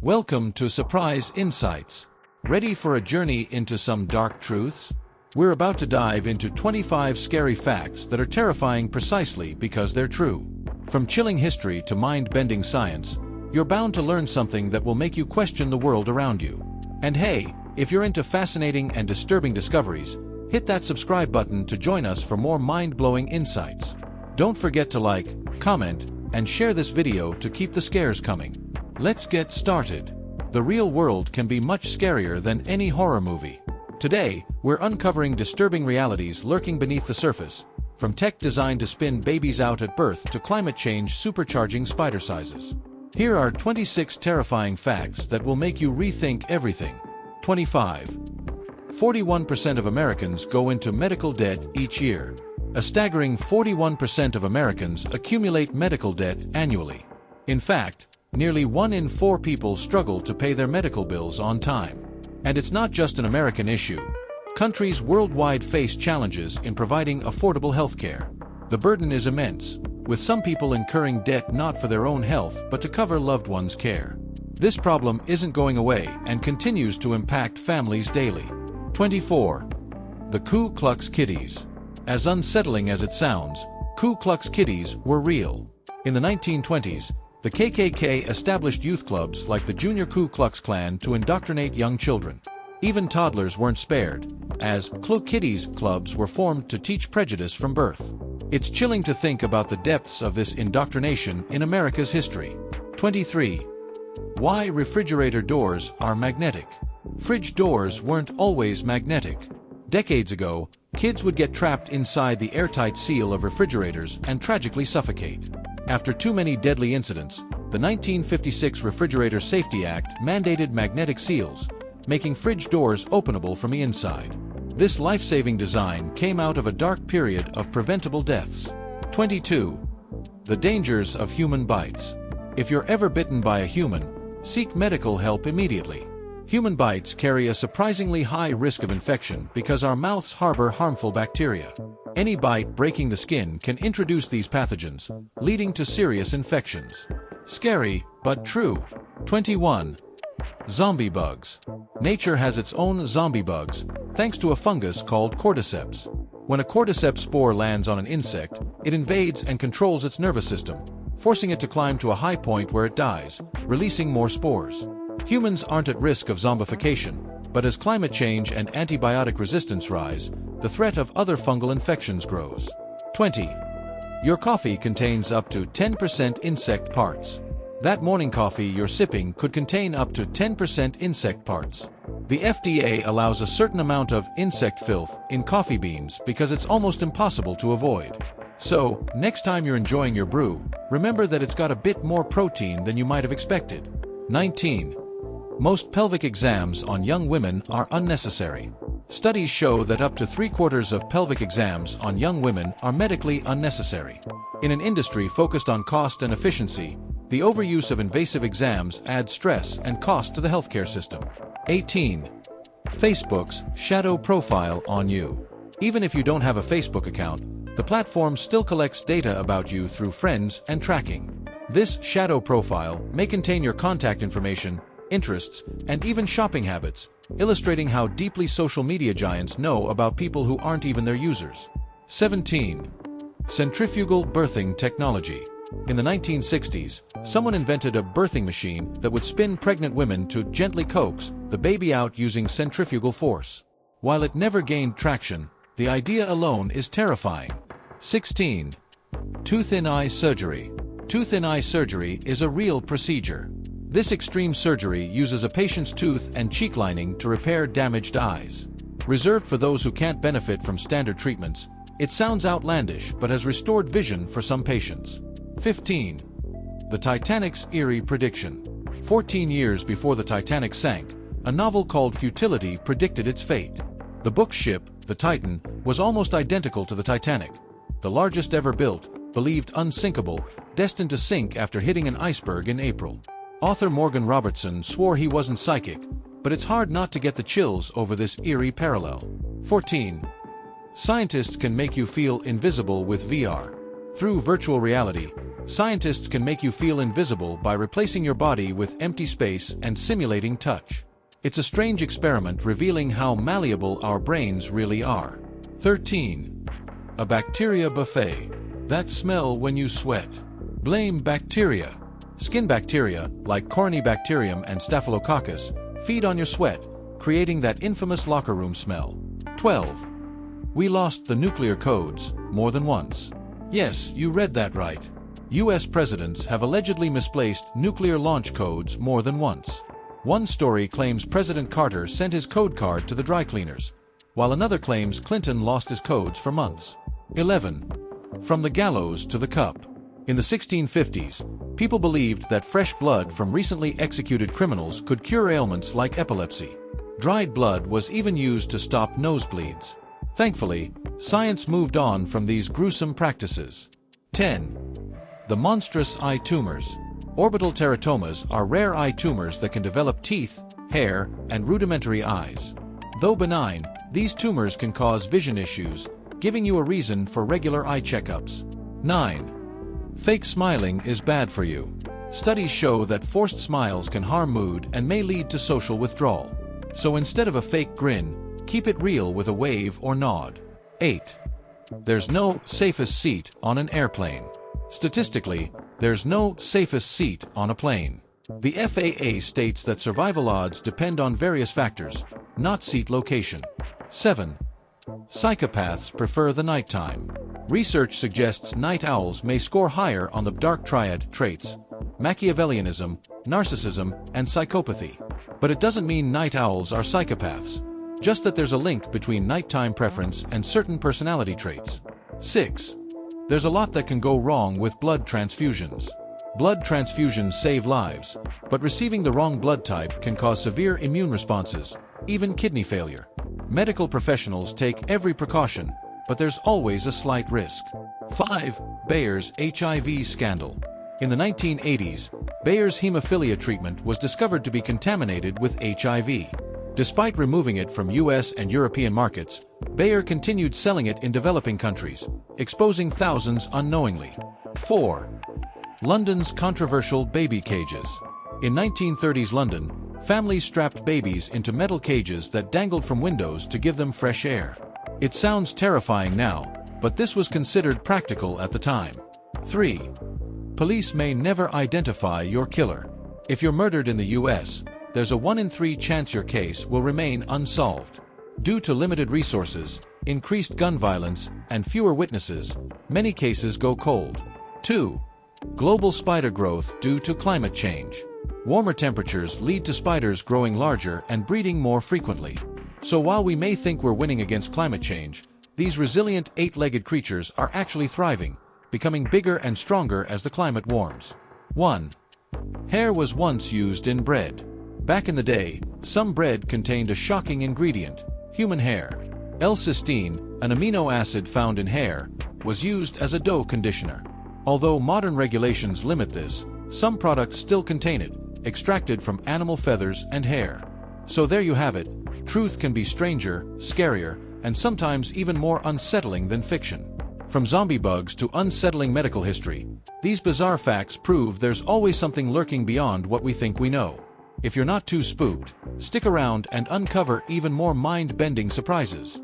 Welcome to Surprise Insights. Ready for a journey into some dark truths? We're about to dive into 25 scary facts that are terrifying precisely because they're true. From chilling history to mind-bending science, you're bound to learn something that will make you question the world around you. And hey, if you're into fascinating and disturbing discoveries, hit that subscribe button to join us for more mind-blowing insights. Don't forget to like, comment, and share this video to keep the scares coming. Let's get started. The real world can be much scarier than any horror movie. Today, we're uncovering disturbing realities lurking beneath the surface, from tech designed to spin babies out at birth to climate change supercharging spider sizes. Here are 26 terrifying facts that will make you rethink everything. 25. 41% of Americans go into medical debt each year. A staggering 41% of Americans accumulate medical debt annually. In fact, nearly 1 in 4 people struggle to pay their medical bills on time. And it's not just an American issue. Countries worldwide face challenges in providing affordable healthcare. The burden is immense, with some people incurring debt not for their own health but to cover loved ones' care. This problem isn't going away and continues to impact families daily. 24. The Ku Klux Kitties. As unsettling as it sounds, Ku Klux Kitties were real. In the 1920s, the KKK established youth clubs like the Junior Ku Klux Klan to indoctrinate young children. Even toddlers weren't spared, as Ku Kitties clubs were formed to teach prejudice from birth. It's chilling to think about the depths of this indoctrination in America's history. 23. Why refrigerator doors are magnetic. Fridge doors weren't always magnetic. Decades ago, kids would get trapped inside the airtight seal of refrigerators and tragically suffocate. After too many deadly incidents, the 1956 Refrigerator Safety Act mandated magnetic seals, making fridge doors openable from the inside. This life-saving design came out of a dark period of preventable deaths. 22. The dangers of human bites. If you're ever bitten by a human, seek medical help immediately. Human bites carry a surprisingly high risk of infection because our mouths harbor harmful bacteria. Any bite breaking the skin can introduce these pathogens, leading to serious infections. Scary, but true. 21. Zombie bugs. Nature has its own zombie bugs, thanks to a fungus called cordyceps. When a cordyceps spore lands on an insect, it invades and controls its nervous system, forcing it to climb to a high point where it dies, releasing more spores. Humans aren't at risk of zombification, but as climate change and antibiotic resistance rise, the threat of other fungal infections grows. 20. Your coffee contains up to 10% insect parts. That morning coffee you're sipping could contain up to 10% insect parts. The FDA allows a certain amount of insect filth in coffee beans because it's almost impossible to avoid. So, next time you're enjoying your brew, remember that it's got a bit more protein than you might have expected. 19. Most pelvic exams on young women are unnecessary. Studies show that up to 3/4 of pelvic exams on young women are medically unnecessary. In an industry focused on cost and efficiency, the overuse of invasive exams adds stress and cost to the healthcare system. 18. Facebook's shadow profile on you. Even if you don't have a Facebook account, the platform still collects data about you through friends and tracking. This shadow profile may contain your contact information, interests, and even shopping habits, illustrating how deeply social media giants know about people who aren't even their users. 17. Centrifugal birthing technology. In the 1960s, someone invented a birthing machine that would spin pregnant women to gently coax the baby out using centrifugal force. While it never gained traction, the idea alone is terrifying. 16. Tooth-in-eye surgery. Tooth-in-eye surgery is a real procedure. This extreme surgery uses a patient's tooth and cheek lining to repair damaged eyes. Reserved for those who can't benefit from standard treatments, it sounds outlandish but has restored vision for some patients. 15. The Titanic's Eerie prediction. 14 years before the Titanic sank, a novel called Futility predicted its fate. The book's ship, the Titan, was almost identical to the Titanic, the largest ever built, believed unsinkable, destined to sink after hitting an iceberg in April. Author Morgan Robertson swore he wasn't psychic, but it's hard not to get the chills over this eerie parallel. 14. Scientists can make you feel invisible with VR. Through virtual reality, Scientists can make you feel invisible by replacing your body with empty space and simulating touch. It's a strange experiment revealing how malleable our brains really are. 13. A bacteria buffet. That smell when you sweat. Blame bacteria. Skin bacteria, like Corynebacterium and Staphylococcus, feed on your sweat, creating that infamous locker room smell. 12. We lost the nuclear codes more than once. Yes, you read that right. US presidents have allegedly misplaced nuclear launch codes more than once. One story claims President Carter sent his code card to the dry cleaners, while another claims Clinton lost his codes for months. 11. From the gallows to the cup. In the 1650s, people believed that fresh blood from recently executed criminals could cure ailments like epilepsy. Dried blood was even used to stop nosebleeds. Thankfully, science moved on from these gruesome practices. 10. The monstrous eye tumors. Orbital teratomas are rare eye tumors that can develop teeth, hair, and rudimentary eyes. Though benign, these tumors can cause vision issues, giving you a reason for regular eye checkups. 9. Fake smiling is bad for you. Studies show that forced smiles can harm mood and may lead to social withdrawal. So instead of a fake grin, keep it real with a wave or nod. 8. There's no safest seat on an airplane. Statistically, there's no safest seat on a plane. The FAA states that survival odds depend on various factors, not seat location. 7. Psychopaths prefer the nighttime. Research suggests night owls may score higher on the dark triad traits: Machiavellianism, narcissism, and psychopathy. But it doesn't mean night owls are psychopaths, just that there's a link between nighttime preference and certain personality traits. 6. There's a lot that can go wrong with blood transfusions. Blood transfusions save lives, but receiving the wrong blood type can cause severe immune responses, even kidney failure. Medical professionals take every precaution, but there's always a slight risk. 5. Bayer's HIV scandal. In the 1980s, Bayer's hemophilia treatment was discovered to be contaminated with HIV. Despite removing it from US and European markets, Bayer continued selling it in developing countries, exposing thousands unknowingly. 4. London's controversial baby cages. In 1930s London, families strapped babies into metal cages that dangled from windows to give them fresh air. It sounds terrifying now, but this was considered practical at the time. 3. Police may never identify your killer. If you're murdered in the US, there's a 1 in 3 chance your case will remain unsolved. Due to limited resources, increased gun violence, and fewer witnesses, many cases go cold. 2. Global spider growth due to climate change. Warmer temperatures lead to spiders growing larger and breeding more frequently. So while we may think we're winning against climate change, these resilient 8-legged creatures are actually thriving, becoming bigger and stronger as the climate warms. 1. Hair was once used in bread. Back in the day, some bread contained a shocking ingredient: human hair. L-cysteine, an amino acid found in hair, was used as a dough conditioner. Although modern regulations limit this, some products still contain it, extracted from animal feathers and hair. So there you have it. Truth can be stranger, scarier, and sometimes even more unsettling than fiction. From zombie bugs to unsettling medical history, these bizarre facts prove there's always something lurking beyond what we think we know. If you're not too spooked, stick around and uncover even more mind-bending surprises.